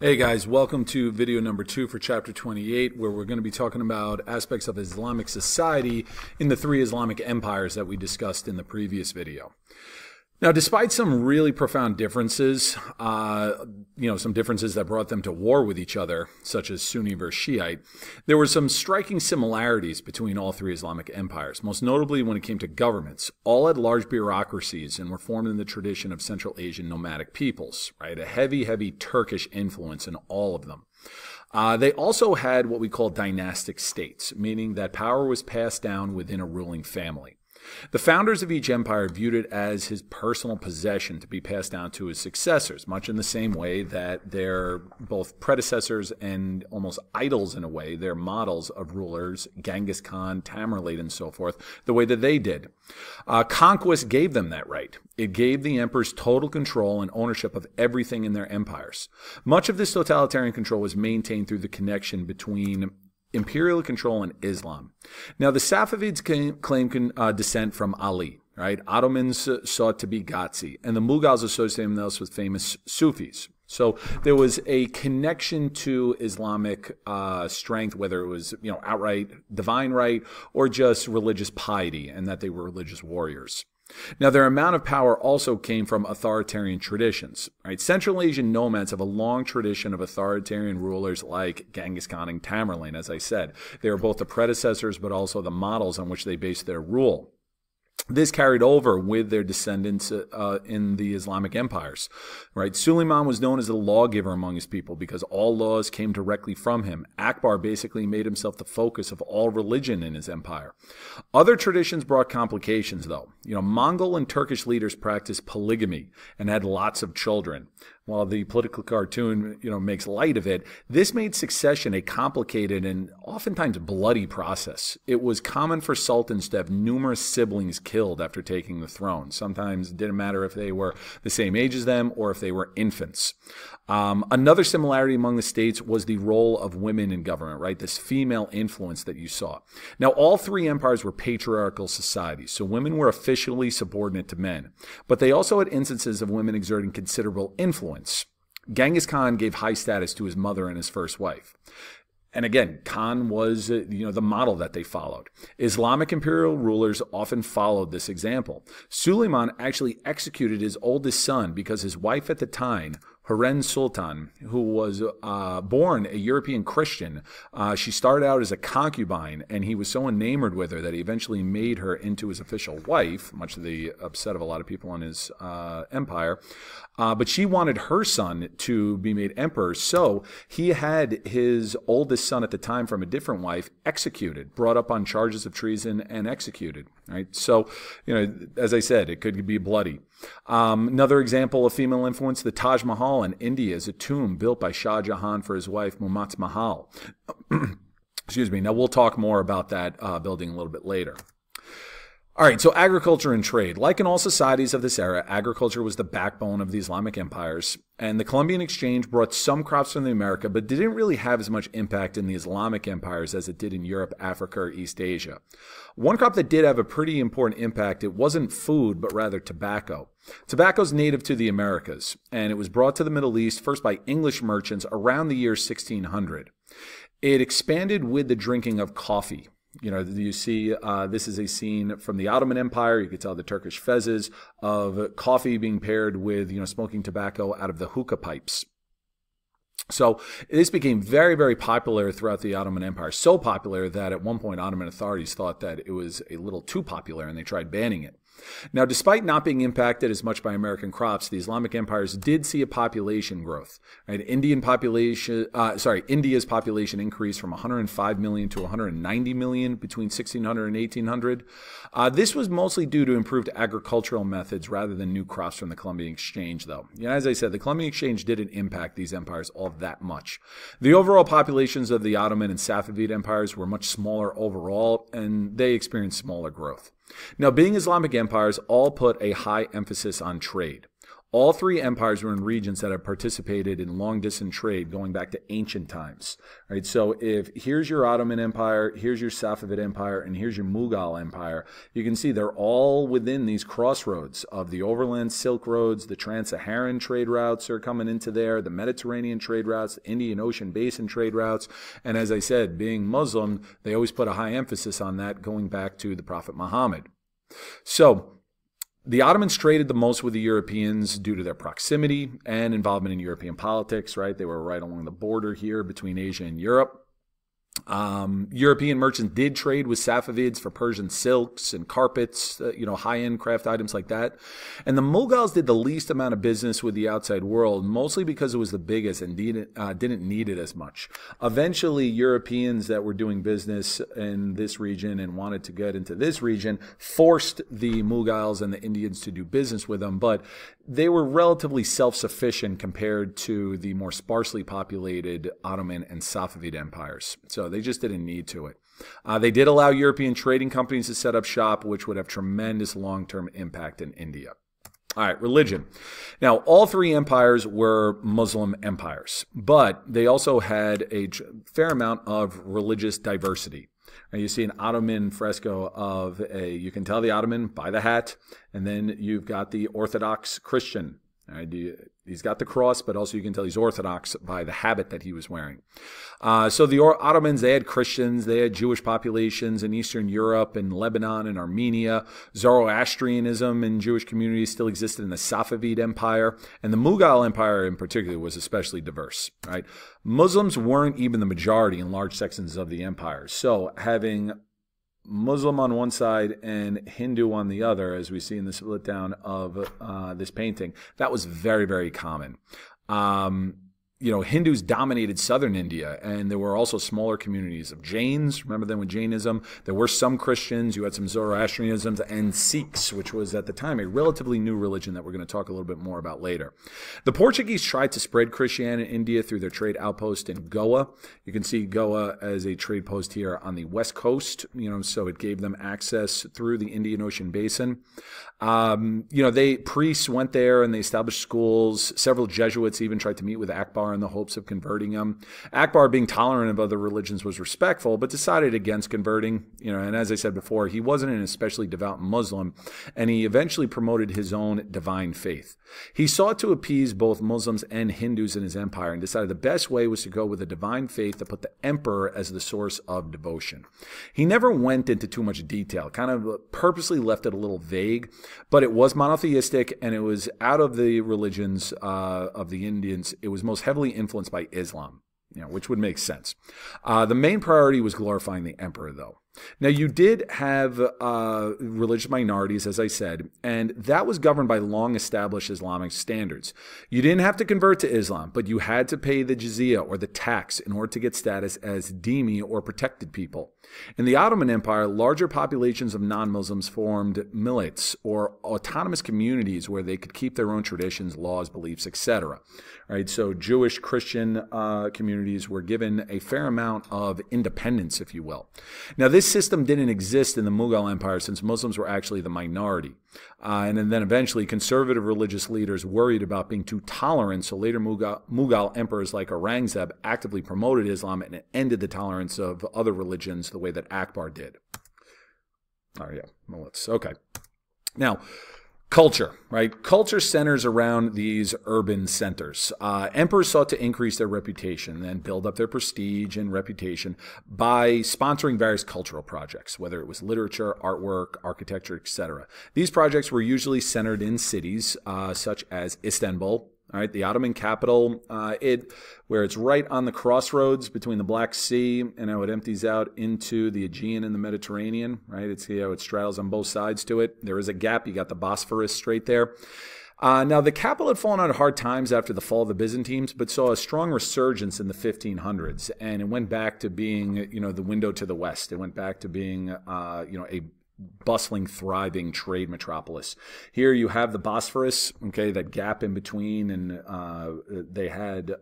Hey guys, welcome to video number 2 for chapter 28, where we're going to be talking about aspects of Islamic society in the three Islamic empires that we discussed in the previous video. Now, despite some really profound differences, some differences that brought them to war with each other, such as Sunni versus Shiite, there were some striking similarities between all three Islamic empires, most notably when it came to governments. All had large bureaucracies and were formed in the tradition of Central Asian nomadic peoples, right? A heavy Turkish influence in all of them. They also had what we call dynastic states, meaning that power was passed down within a ruling family. The founders of each empire viewed it as his personal possession to be passed down to his successors, much in the same way that they're both predecessors and almost idols in a way. They're models of rulers, Genghis Khan, Tamerlane, and so forth, the way that they did. Conquest gave them that right. It gave the emperors total control and ownership of everything in their empires. Much of this totalitarian control was maintained through the connection between imperial control and Islam. Now, the Safavids claim descent from Ali, right? Ottomans sought to be Ghazi, and the Mughals associated themselves with famous Sufis. So there was a connection to Islamic strength, whether it was outright divine right or just religious piety, and that they were religious warriors. Now, their amount of power also came from authoritarian traditions. Right? Central Asian nomads have a long tradition of authoritarian rulers like Genghis Khan and Tamerlane, as I said. They were both the predecessors but also the models on which they based their rule. This carried over with their descendants in the Islamic empires. Right? Suleiman was known as the lawgiver among his people because all laws came directly from him. Akbar basically made himself the focus of all religion in his empire. Other traditions brought complications, though. Mongol and Turkish leaders practiced polygamy and had lots of children. While the political cartoon, makes light of it, this made succession a complicated and oftentimes bloody process. It was common for sultans to have numerous siblings killed after taking the throne. Sometimes it didn't matter if they were the same age as them or if they were infants. Another similarity among the states was the role of women in government, right? This female influence that you saw. Now, all three empires were patriarchal societies, so women were officially subordinate to men. But they also had instances of women exerting considerable influence. Genghis Khan gave high status to his mother and his first wife. And again, Khan was, the model that they followed. Islamic imperial rulers often followed this example. Suleiman actually executed his oldest son because his wife at the time, Hurrem Sultan, who was born a European Christian, she started out as a concubine, and he was so enamored with her that he eventually made her into his official wife, much to the upset of a lot of people in his empire. But she wanted her son to be made emperor, so he had his oldest son at the time from a different wife executed, brought up on charges of treason and executed. Right? So, as I said, it could be bloody. Another example of female influence, the Taj Mahal in India is a tomb built by Shah Jahan for his wife, Mumtaz Mahal. Excuse me. Now, we'll talk more about that building a little bit later. All right, so agriculture and trade. Like in all societies of this era, agriculture was the backbone of the Islamic empires, and the Columbian Exchange brought some crops from America, but didn't really have as much impact in the Islamic empires as it did in Europe, Africa, or East Asia. One crop that did have a pretty important impact, it wasn't food, but rather tobacco. Tobacco is native to the Americas, and it was brought to the Middle East first by English merchants around the year 1600. It expanded with the drinking of coffee. You see, this is a scene from the Ottoman Empire. You can tell the Turkish fezzes of coffee being paired with, smoking tobacco out of the hookah pipes. So this became very popular throughout the Ottoman Empire. So popular that at one point Ottoman authorities thought that it was a little too popular and they tried banning it. Now, despite not being impacted as much by American crops, the Islamic empires did see a population growth. Right? India's population increased from 105 million to 190 million between 1600 and 1800. This was mostly due to improved agricultural methods rather than new crops from the Columbian Exchange, though. As I said, the Columbian Exchange didn't impact these empires all that much. The overall populations of the Ottoman and Safavid empires were much smaller overall, and they experienced smaller growth. Now, being Islamic empires all put a high emphasis on trade. All three empires were in regions that had participated in long-distance trade going back to ancient times. Right? So if here's your Ottoman Empire, here's your Safavid Empire, and here's your Mughal Empire, you can see they're all within these crossroads of the overland Silk Roads, the trans-Saharan trade routes are coming into there, the Mediterranean trade routes, the Indian Ocean Basin trade routes. And as I said, being Muslim, they always put a high emphasis on that going back to the Prophet Muhammad. So the Ottomans traded the most with the Europeans due to their proximity and involvement in European politics, right? They were right along the border here between Asia and Europe. European merchants did trade with Safavids for Persian silks and carpets, high-end craft items like that. And the Mughals did the least amount of business with the outside world, mostly because it was the biggest and didn't need it as much. Eventually, Europeans that were doing business in this region and wanted to get into this region forced the Mughals and the Indians to do business with them, but they were relatively self-sufficient compared to the more sparsely populated Ottoman and Safavid empires. So they just didn't need to it. They did allow European trading companies to set up shop, which would have tremendous long-term impact in India. All right, religion. Now, all three empires were Muslim empires, but they also had a fair amount of religious diversity. And you see an Ottoman fresco of you can tell the Ottoman by the hat, and then you've got the Orthodox Christian. Right? He's got the cross, but also you can tell he's Orthodox by the habit that he was wearing. So the Ottomans, they had Christians, they had Jewish populations in Eastern Europe and Lebanon and Armenia. Zoroastrianism in Jewish communities still existed in the Safavid Empire, and the Mughal Empire in particular was especially diverse. Right? Muslims weren't even the majority in large sections of the empire. So having Muslim on one side and Hindu on the other, as we see in the split down of this painting, that was very, very common. Hindus dominated southern India, and there were also smaller communities of Jains. Remember them with Jainism? There were some Christians. You had some Zoroastrianism and Sikhs, which was at the time a relatively new religion that we're going to talk a little bit more about later. The Portuguese tried to spread Christianity in India through their trade outpost in Goa. You can see Goa as a trade post here on the west coast, so it gave them access through the Indian Ocean Basin. Priests went there and they established schools. Several Jesuits even tried to meet with Akbar in the hopes of converting him. Akbar, being tolerant of other religions, was respectful, but decided against converting. And as I said before, he wasn't an especially devout Muslim, and he eventually promoted his own divine faith. He sought to appease both Muslims and Hindus in his empire and decided the best way was to go with a divine faith that put the emperor as the source of devotion. He never went into too much detail, kind of purposely left it a little vague, but it was monotheistic, and it was out of the religions of the Indians. It was most heavily influenced by Islam, which would make sense. The main priority was glorifying the emperor, though. Now, you did have religious minorities, as I said, and that was governed by long-established Islamic standards. You didn't have to convert to Islam, but you had to pay the jizya, or the tax, in order to get status as dhimmi, or protected people. In the Ottoman Empire, larger populations of non-Muslims formed millets, or autonomous communities where they could keep their own traditions, laws, beliefs, etc. Right? So Jewish, Christian communities were given a fair amount of independence, if you will. Now, this system didn't exist in the Mughal Empire since Muslims were actually the minority. And then eventually conservative religious leaders worried about being too tolerant, so later Mughal emperors like Aurangzeb actively promoted Islam and ended the tolerance of other religions the way that Akbar did. Oh yeah, well, okay. Now, culture, right? Culture centers around these urban centers. Emperors sought to increase their reputation and build up their prestige and reputation by sponsoring various cultural projects, whether it was literature, artwork, architecture, etc. These projects were usually centered in cities such as Istanbul, all right, the Ottoman capital, where it's right on the crossroads between the Black Sea and how it empties out into the Aegean and the Mediterranean, right? It's how it straddles on both sides to it. There is a gap. You got the Bosphorus straight there. Now, the capital had fallen on hard times after the fall of the Byzantines, but saw a strong resurgence in the 1500s, and it went back to being, the window to the west. It went back to being, a bustling, thriving trade metropolis. Here you have the Bosphorus, okay, that gap in between, and they had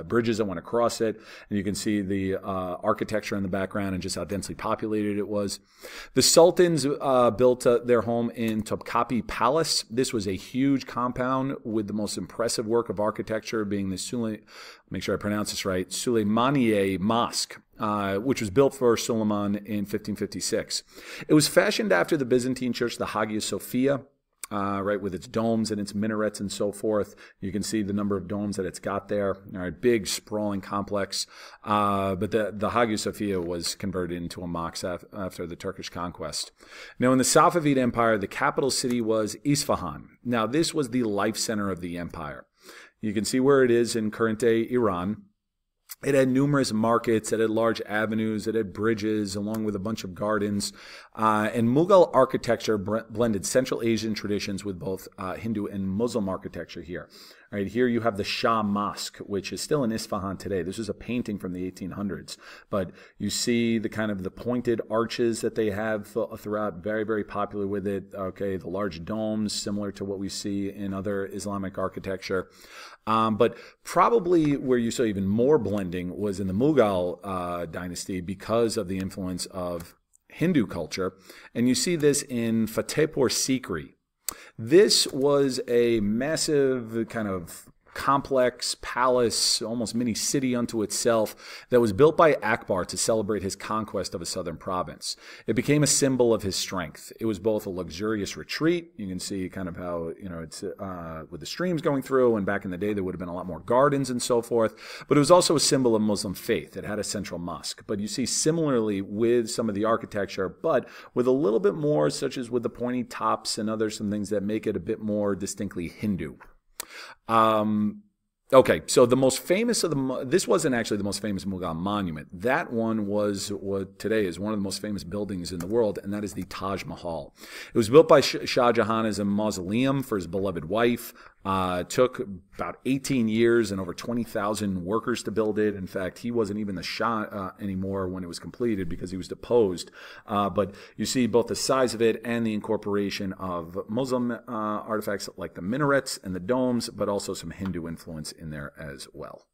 bridges that went across it, and you can see the architecture in the background and just how densely populated it was. The Sultans built their home in Topkapi Palace. This was a huge compound with the most impressive work of architecture being the make sure I pronounce this right, Suleymaniye Mosque, which was built for Suleiman in 1556. It was fashioned after the Byzantine church, the Hagia Sophia, right, with its domes and its minarets and so forth. You can see the number of domes that it's got there. All right, big, sprawling complex. But the Hagia Sophia was converted into a mosque after the Turkish conquest. Now, in the Safavid Empire, the capital city was Isfahan. Now, this was the life center of the empire. You can see where it is in current-day Iran. It had numerous markets, it had large avenues, it had bridges, along with a bunch of gardens. And Mughal architecture blended Central Asian traditions with both Hindu and Muslim architecture here. Right here you have the Shah Mosque, which is still in Isfahan today. This is a painting from the 1800s. But you see the kind of the pointed arches that they have throughout, very, very popular with it. Okay, the large domes, similar to what we see in other Islamic architecture. But probably where you saw even more blending was in the Mughal dynasty because of the influence of Hindu culture. And you see this in Fatehpur Sikri. This was a massive kind of complex palace, almost mini city unto itself, that was built by Akbar to celebrate his conquest of a southern province. It became a symbol of his strength. It was both a luxurious retreat. You can see kind of how, it's with the streams going through, and back in the day there would have been a lot more gardens and so forth, but it was also a symbol of Muslim faith. It had a central mosque. But you see similarly with some of the architecture, but with a little bit more, such as with the pointy tops and some things that make it a bit more distinctly Hindu. Okay, so the most famous of this wasn't actually the most famous Mughal monument. That one was what today is one of the most famous buildings in the world, and that is the Taj Mahal. It was built by Shah Jahan as a mausoleum for his beloved wife. Took about 18 years and over 20,000 workers to build it. In fact, he wasn't even the Shah anymore when it was completed because he was deposed. But you see both the size of it and the incorporation of Muslim artifacts like the minarets and the domes, but also some Hindu influence in there as well.